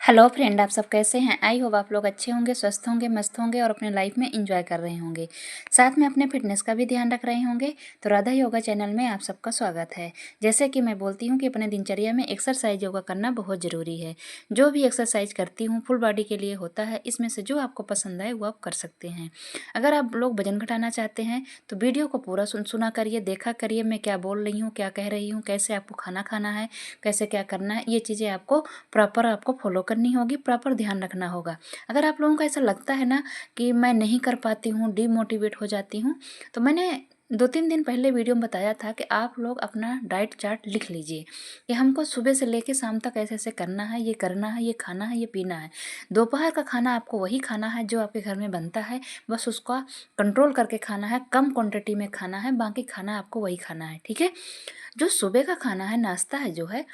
Hello friend, आप सब कैसे हैं। आई होप आप लोग अच्छे होंगे, स्वस्थ होंगे, मस्त होंगे और अपने लाइफ में एंजॉय कर रहे होंगे। साथ में अपने फिटनेस का भी ध्यान रख रहे होंगे। तो राधा योगा चैनल में आप सबका स्वागत है। जैसे कि मैं बोलती हूँ कि अपने दिनचर्या में एक्सरसाइज योगा करना बहुत ज़रूरी है। जो भी एक्सरसाइज करती हूँ फुल बॉडी के लिए होता है। इसमें से जो आपको पसंद आए वो आप कर सकते हैं। अगर आप लोग वजन घटाना चाहते हैं तो वीडियो को पूरा सुना करिए, देखा करिए मैं क्या बोल रही हूँ, क्या कह रही हूँ, कैसे आपको खाना खाना है, कैसे क्या करना है। ये चीज़ें आपको प्रॉपर आपको फॉलो करनी होगी, प्रॉपर ध्यान रखना होगा। अगर आप लोगों को ऐसा लगता है ना कि मैं नहीं कर पाती हूँ, डिमोटिवेट हो जाती हूँ, तो मैंने 2-3 दिन पहले वीडियो में बताया था कि आप लोग अपना डाइट चार्ट लिख लीजिए कि हमको सुबह से लेकर शाम तक ऐसे ऐसे करना है, ये करना है, ये खाना है, ये पीना है। दोपहर का खाना आपको वही खाना है जो आपके घर में बनता है, बस उसका कंट्रोल करके खाना है, कम क्वांटिटी में खाना है, बाकी खाना आपको वही खाना है। ठीक है। जो सुबह का खाना है, नाश्ता है जो है,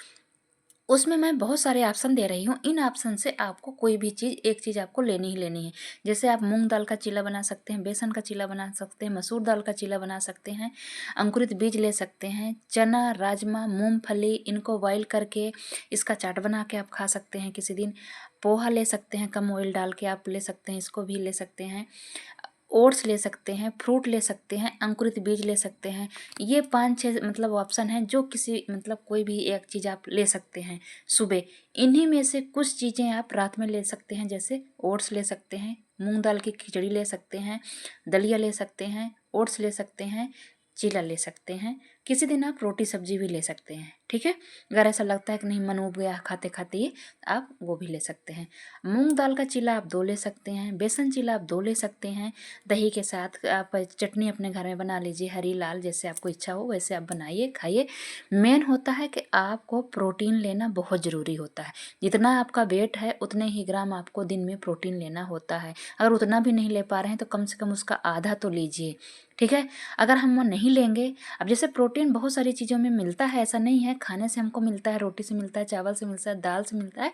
उसमें मैं बहुत सारे ऑप्शन दे रही हूँ। इन ऑप्शन से आपको कोई भी चीज़, एक चीज़ आपको लेनी ही लेनी है। जैसे आप मूंग दाल का चीला बना सकते हैं, बेसन का चीला बना सकते हैं, मसूर दाल का चीला बना सकते हैं, अंकुरित बीज ले सकते हैं, चना, राजमा, मूंगफली, इनको बॉईल करके इसका चाट बना के आप खा सकते हैं किसी दिन। पोहा ले सकते हैं, कम ऑयल डाल के आप ले सकते हैं, इसको भी ले सकते हैं। ओट्स ले सकते हैं, फ्रूट ले सकते हैं, अंकुरित बीज ले सकते हैं। ये 5-6 मतलब ऑप्शन हैं जो किसी मतलब कोई भी एक चीज़ आप ले सकते हैं सुबह। इन्हीं में से कुछ चीज़ें आप रात में ले सकते हैं। जैसे ओट्स ले सकते हैं, मूंग दाल की खिचड़ी ले सकते हैं, दलिया ले सकते हैं, ओट्स ले सकते हैं, चीला ले सकते हैं। किसी दिन आप रोटी सब्जी भी ले सकते हैं। ठीक है। अगर ऐसा लगता है कि नहीं मन उब गया खाते खाते ये, आप वो भी ले सकते हैं। मूंग दाल का चीला आप 2 ले सकते हैं, बेसन चीला आप 2 ले सकते हैं। दही के साथ आप चटनी अपने घर में बना लीजिए, हरी लाल, जैसे आपको इच्छा हो वैसे आप बनाइए, खाइए। मेन होता है कि आपको प्रोटीन लेना बहुत ज़रूरी होता है। जितना आपका वेट है उतने ही ग्राम आपको दिन में प्रोटीन लेना होता है। अगर उतना भी नहीं ले पा रहे हैं तो कम से कम उसका आधा तो लीजिए। ठीक है। अगर हम वो नहीं लेंगे, अब जैसे प्रोटीन बहुत सारी चीज़ों में मिलता है, ऐसा नहीं है। खाने से हमको मिलता है, रोटी से मिलता है, चावल से मिलता है, दाल से मिलता है।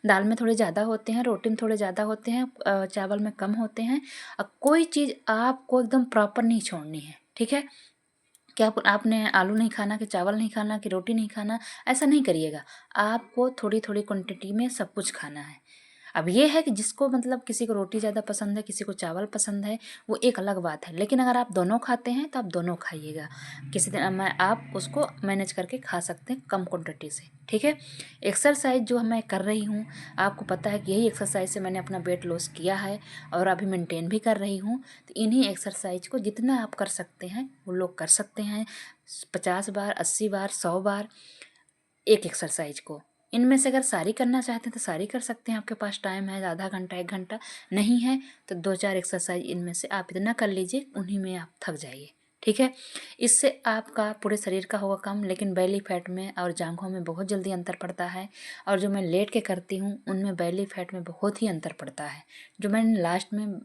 दाल में थोड़े ज़्यादा होते हैं, रोटी में थोड़े ज़्यादा होते हैं, चावल में कम होते हैं। कोई चीज़ आपको एकदम प्रॉपर नहीं छोड़नी है। ठीक है। क्या आपने आलू नहीं खाना, कि चावल नहीं खाना, कि रोटी नहीं खाना, ऐसा नहीं करिएगा। आपको थोड़ी थोड़ी क्वांटिटी में सब कुछ खाना है। अब ये है कि जिसको मतलब किसी को रोटी ज़्यादा पसंद है, किसी को चावल पसंद है, वो एक अलग बात है। लेकिन अगर आप दोनों खाते हैं तो आप दोनों खाइएगा। किसी दिन मैं आप उसको मैनेज करके खा सकते हैं कम क्वांटिटी से। ठीक है। एक्सरसाइज जो मैं कर रही हूँ, आपको पता है कि यही एक्सरसाइज से मैंने अपना वेट लॉस किया है और अभी मेंटेन भी कर रही हूँ। तो इन्हीं एक्सरसाइज को जितना आप कर सकते हैं वो लोग कर सकते हैं। 50 बार, 80 बार, 100 बार एक एक्सरसाइज को। इनमें से अगर सारी करना चाहते हैं तो सारी कर सकते हैं, आपके पास टाइम है, आधा घंटा 1 घंटा नहीं है तो 2-4 एक्सरसाइज इनमें से आप इतना कर लीजिए, उन्हीं में आप थक जाइए। ठीक है। इससे आपका पूरे शरीर का होगा कम, लेकिन बेली फैट में और जांघों में बहुत जल्दी अंतर पड़ता है। और जो मैं लेट के करती हूँ उनमें बेली फैट में बहुत ही अंतर पड़ता है। जो मैंने लास्ट में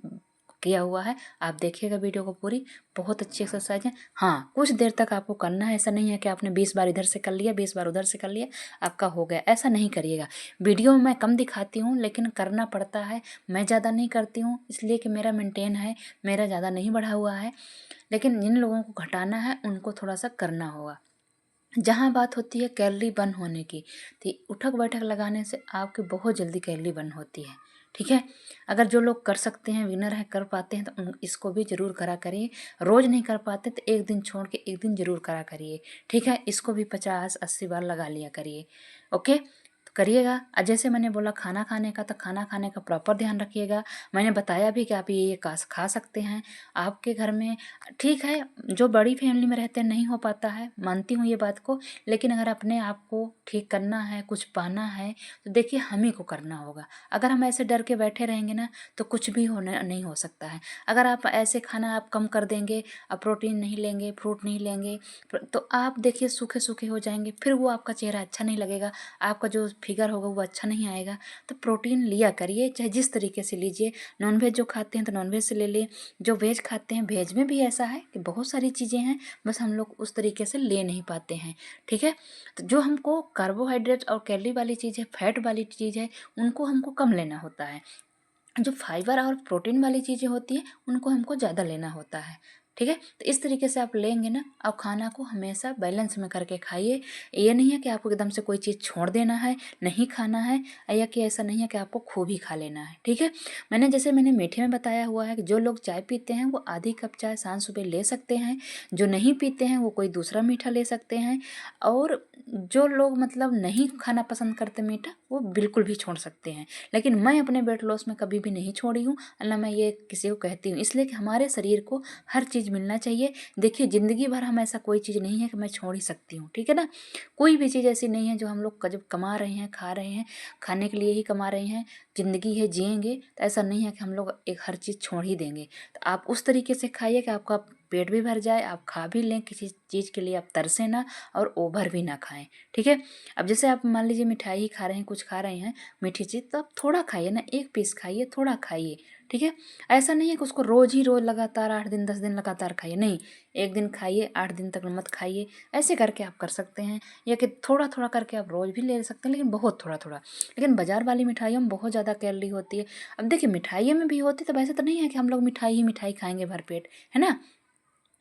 किया हुआ है, आप देखिएगा वीडियो को पूरी, बहुत अच्छी एक्सरसाइज है। हाँ, कुछ देर तक आपको करना है। ऐसा नहीं है कि आपने 20 बार इधर से कर लिया, 20 बार उधर से कर लिया, आपका हो गया, ऐसा नहीं करिएगा। वीडियो में मैं कम दिखाती हूँ लेकिन करना पड़ता है। मैं ज़्यादा नहीं करती हूँ इसलिए कि मेरा मेंटेन है, मेरा ज़्यादा नहीं बढ़ा हुआ है। लेकिन जिन लोगों को घटाना है उनको थोड़ा सा करना होगा। जहाँ बात होती है कैलोरी बर्न होने की, तो उठक बैठक लगाने से आपकी बहुत जल्दी कैलोरी बर्न होती है। ठीक है। अगर जो लोग कर सकते हैं, विनर है, कर पाते हैं, तो इसको भी जरूर करा करिए। रोज़ नहीं कर पाते तो एक दिन छोड़ के एक दिन जरूर करा करिए। ठीक है। इसको भी 50-80 बार लगा लिया करिए। ओके। तो करिएगा। और जैसे मैंने बोला खाना खाने का, तो खाना खाने का प्रॉपर ध्यान रखिएगा। मैंने बताया भी कि आप ये खा सकते हैं आपके घर में। ठीक है। जो बड़ी फैमिली में रहते हैं नहीं हो पाता है, मानती हूँ ये बात को। लेकिन अगर अपने आप को ठीक करना है, कुछ पाना है, तो देखिए हम ही को करना होगा। अगर हम ऐसे डर के बैठे रहेंगे ना तो कुछ भी होने नहीं हो सकता है। अगर आप ऐसे खाना आप कम कर देंगे, आप प्रोटीन नहीं लेंगे, फ्रूट नहीं लेंगे, तो आप देखिए सूखे सूखे हो जाएंगे, फिर वो आपका चेहरा अच्छा नहीं लगेगा, आपका जो फिगर होगा वो अच्छा नहीं आएगा। तो प्रोटीन लिया करिए, चाहे जिस तरीके से लीजिए। नॉनवेज जो खाते हैं तो नॉनवेज से ले लें, जो वेज खाते हैं, वेज में भी ऐसा है कि बहुत सारी चीज़ें हैं, बस हम लोग उस तरीके से ले नहीं पाते हैं। ठीक है। तो जो हमको कार्बोहाइड्रेट और कैलोरी वाली चीज़ है, फैट वाली चीज़ है, उनको हमको कम लेना होता है। जो फाइबर और प्रोटीन वाली चीज़ें होती हैं उनको हमको ज़्यादा लेना होता है। ठीक है। तो इस तरीके से आप लेंगे ना, और खाना को हमेशा बैलेंस में करके खाइए। ये नहीं है कि आपको एकदम से कोई चीज़ छोड़ देना है, नहीं खाना है, या कि ऐसा नहीं है कि आपको खूब ही खा लेना है। ठीक है। मैंने मीठे में बताया हुआ है कि जो लोग चाय पीते हैं वो आधी कप चाय शाम सुबह ले सकते हैं, जो नहीं पीते हैं वो कोई दूसरा मीठा ले सकते हैं, और जो लोग मतलब नहीं खाना पसंद करते मीठा, वो बिल्कुल भी छोड़ सकते हैं। लेकिन मैं अपने वेट लॉस में कभी भी नहीं छोड़ी हूँ, ना मैं ये किसी को कहती हूँ, इसलिए कि हमारे शरीर को हर चीज़ मिलना चाहिए। देखिए ज़िंदगी भर हम ऐसा कोई चीज़ नहीं है कि मैं छोड़ ही सकती हूँ, ठीक है ना। कोई भी चीज़ ऐसी नहीं है जो हम लोग जब कमा रहे हैं, खा रहे हैं, खाने के लिए ही कमा रहे हैं, ज़िंदगी है जिएंगे, तो ऐसा नहीं है कि हम लोग एक हर चीज़ छोड़ ही देंगे। तो आप उस तरीके से खाइए कि आपका पेट भी भर जाए, आप खा भी लें, किसी चीज़ के लिए आप तरसे ना, और ओवर भी ना खाएं। ठीक है। अब जैसे आप मान लीजिए मिठाई ही खा रहे हैं, कुछ खा रहे हैं मीठी चीज़, तो आप थोड़ा खाइए ना, 1 पीस खाइए, थोड़ा खाइए। ठीक है। ऐसा नहीं है कि उसको रोज़ ही रोज़ लगातार 8 दिन 10 दिन लगातार खाइए, नहीं। 1 दिन खाइए, 8 दिन तक मत खाइए, ऐसे करके आप कर सकते हैं। या कि थोड़ा थोड़ा करके आप रोज़ भी ले सकते हैं, लेकिन बहुत थोड़ा थोड़ा। लेकिन बाजार वाली मिठाइयों में बहुत ज़्यादा कैलोरी होती है। अब देखिए मिठाइयों में भी होती है, तो वैसे तो नहीं है कि हम लोग मिठाई ही मिठाई खाएंगे भरपेट, है ना।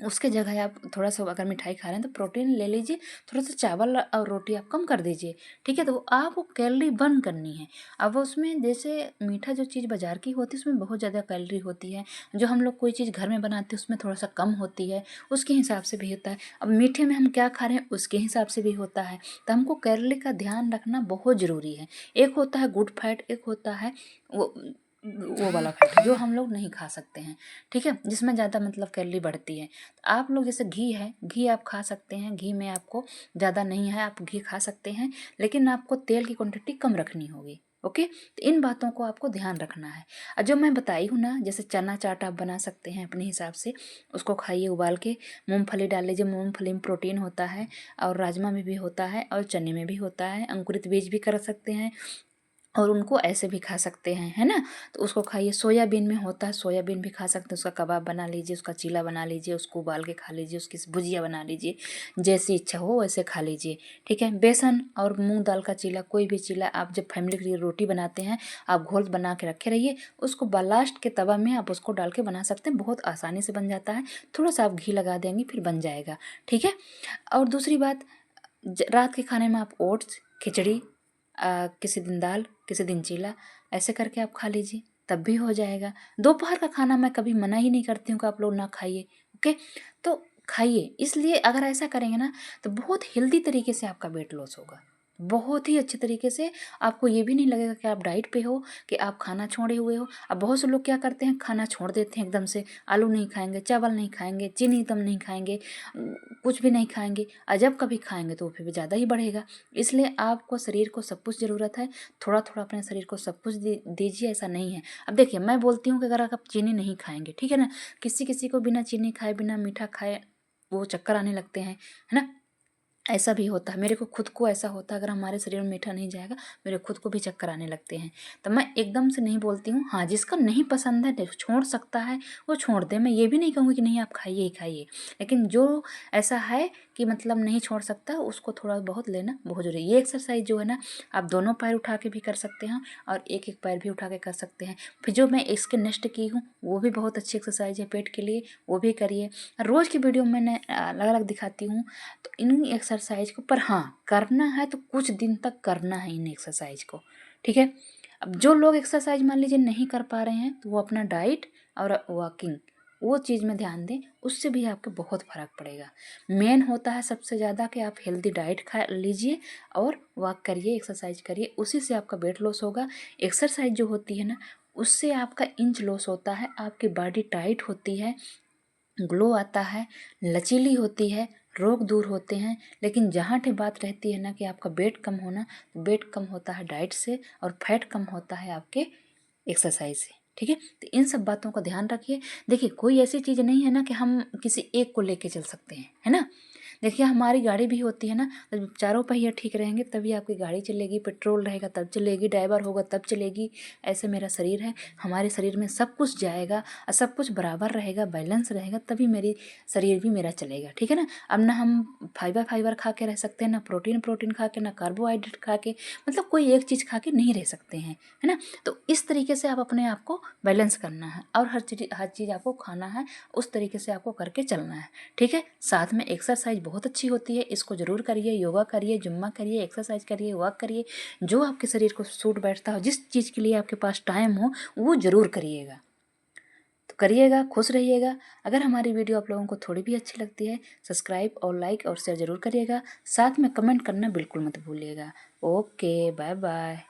उसके जगह आप थोड़ा सा अगर मिठाई खा रहे हैं तो प्रोटीन ले लीजिए, थोड़ा सा चावल और रोटी आप कम कर दीजिए। ठीक है। तो आपको कैलोरी बर्न करनी है। अब उसमें जैसे मीठा जो चीज़ बाजार की होती है उसमें बहुत ज़्यादा कैलोरी होती है, जो हम लोग कोई चीज़ घर में बनाते हैं उसमें थोड़ा सा कम होती है, उसके हिसाब से भी होता है। अब मीठे में हम क्या खा रहे हैं उसके हिसाब से भी होता है। तो हमको कैलोरी का ध्यान रखना बहुत ज़रूरी है। एक होता है गुड फैट, एक होता है वो वाला फैट जो हम लोग नहीं खा सकते हैं। ठीक है। जिसमें ज़्यादा मतलब कैलोरी बढ़ती है। तो आप लोग जैसे घी है, घी आप खा सकते हैं, घी में आपको ज़्यादा नहीं है, आप घी खा सकते हैं, लेकिन आपको तेल की क्वांटिटी कम रखनी होगी। ओके। तो इन बातों को आपको ध्यान रखना है। और जो मैं बताई हूँ ना, जैसे चना चाट आप बना सकते हैं अपने हिसाब से, उसको खाइए उबाल के, मूंगफली डाल लीजिए, मूंगफली में प्रोटीन होता है, और राजमा में भी होता है, और चने में भी होता है, अंकुरित बीज भी कर सकते हैं, और उनको ऐसे भी खा सकते हैं, है ना। तो उसको खाइए। सोयाबीन में होता है, सोयाबीन भी खा सकते हैं, उसका कबाब बना लीजिए, उसका चीला बना लीजिए, उसको उबाल के खा लीजिए, उसकी भुजिया बना लीजिए, जैसी इच्छा हो वैसे खा लीजिए। ठीक है। बेसन और मूंग दाल का चीला, कोई भी चीला आप जब फैमिली के लिए रोटी बनाते हैं, आप घोल बना के रखे रहिए, उसको लास्ट के तवा में आप उसको डाल के बना सकते हैं, बहुत आसानी से बन जाता है। थोड़ा सा आप घी लगा देंगे फिर बन जाएगा। ठीक है। और दूसरी बात, रात के खाने में आप ओट्स, खिचड़ी, किसी दिन दाल, किसी दिन चीला, ऐसे करके आप खा लीजिए, तब भी हो जाएगा। दोपहर का खाना मैं कभी मना ही नहीं करती हूँ कि आप लोग ना खाइए। ओके। तो खाइए, इसलिए अगर ऐसा करेंगे ना तो बहुत हेल्दी तरीके से आपका वेट लॉस होगा, बहुत ही अच्छे तरीके से। आपको ये भी नहीं लगेगा कि आप डाइट पे हो, कि आप खाना छोड़े हुए हो। अब बहुत से लोग क्या करते हैं, खाना छोड़ देते हैं एकदम से, आलू नहीं खाएंगे, चावल नहीं खाएंगे, चीनी एकदम नहीं खाएंगे, कुछ भी नहीं खाएंगे, और जब कभी खाएंगे तो फिर भी ज़्यादा ही बढ़ेगा। इसलिए आपको शरीर को सब कुछ ज़रूरत है, थोड़ा थोड़ा अपने शरीर को सब कुछ दीजिए, ऐसा नहीं है। अब देखिए मैं बोलती हूँ कि अगर आप चीनी नहीं खाएंगे, ठीक है ना, किसी किसी को बिना चीनी खाए, बिना मीठा खाए वो चक्कर आने लगते हैं, है ना। ऐसा भी होता है, मेरे को खुद को ऐसा होता है, अगर हमारे शरीर में मीठा नहीं जाएगा मेरे खुद को भी चक्कर आने लगते हैं। तो मैं एकदम से नहीं बोलती हूँ। हाँ, जिसका नहीं पसंद है छोड़ सकता है, वो छोड़ दे। मैं ये भी नहीं कहूँगी कि नहीं आप खाइए ही खाइए, लेकिन जो ऐसा है कि मतलब नहीं छोड़ सकता, उसको थोड़ा बहुत लेना बहुत जरूरी है। ये एक्सरसाइज जो है ना, आप दोनों पैर उठा के भी कर सकते हैं, और एक एक पैर भी उठा के कर सकते हैं। फिर जो मैं इसके नेक्स्ट की हूँ वो भी बहुत अच्छी एक्सरसाइज है पेट के लिए, वो भी करिए। रोज़ की वीडियो मैंने अलग अलग दिखाती हूँ। तो इन एक्सरसाइज को, पर हाँ करना है तो कुछ दिन तक करना है इन एक्सरसाइज को। ठीक है। अब जो लोग एक्सरसाइज मान लीजिए नहीं कर पा रहे हैं, तो वो अपना डाइट और वॉकिंग, वो चीज़ में ध्यान दें, उससे भी आपको बहुत फ़र्क पड़ेगा। मेन होता है सबसे ज़्यादा कि आप हेल्दी डाइट खा लीजिए, और वॉक करिए, एक्सरसाइज करिए, उसी से आपका वेट लॉस होगा। एक्सरसाइज जो होती है ना, उससे आपका इंच लॉस होता है, आपकी बॉडी टाइट होती है, ग्लो आता है, लचीली होती है, रोग दूर होते हैं। लेकिन जहाँ ठे बात रहती है ना कि आपका वेट कम होना, तो वेट कम होता है डाइट से, और फैट कम होता है आपके एक्सरसाइज से। ठीक है। तो इन सब बातों का ध्यान रखिए। देखिए कोई ऐसी चीज़ नहीं है ना कि हम किसी एक को लेके चल सकते हैं, है ना। देखिए हमारी गाड़ी भी होती है ना, तो चारों पहिए ठीक रहेंगे तभी आपकी गाड़ी चलेगी, पेट्रोल रहेगा तब चलेगी, ड्राइवर होगा तब चलेगी। ऐसे मेरा शरीर है, हमारे शरीर में सब कुछ जाएगा और सब कुछ बराबर रहेगा, बैलेंस रहेगा, तभी मेरी शरीर भी मेरा चलेगा, ठीक है ना। अब ना हम फाइबर खा के रह सकते हैं, ना प्रोटीन खा के, ना कार्बोहाइड्रेट खा के, मतलब कोई एक चीज़ खा के नहीं रह सकते हैं, है ना। तो इस तरीके से आप अपने आप को बैलेंस करना है और हर चीज़ आपको खाना है, उस तरीके से आपको करके चलना है, ठीक है। साथ में एक्सरसाइज बहुत अच्छी होती है, इसको ज़रूर करिए, योगा करिए, जुम्मा करिए, एक्सरसाइज करिए, वॉक करिए, जो आपके शरीर को सूट बैठता हो, जिस चीज़ के लिए आपके पास टाइम हो वो ज़रूर करिएगा। तो करिएगा, खुश रहिएगा। अगर हमारी वीडियो आप लोगों को थोड़ी भी अच्छी लगती है, सब्सक्राइब और लाइक और शेयर ज़रूर करिएगा। साथ में कमेंट करना बिल्कुल मत भूलिएगा। Okay, bye bye.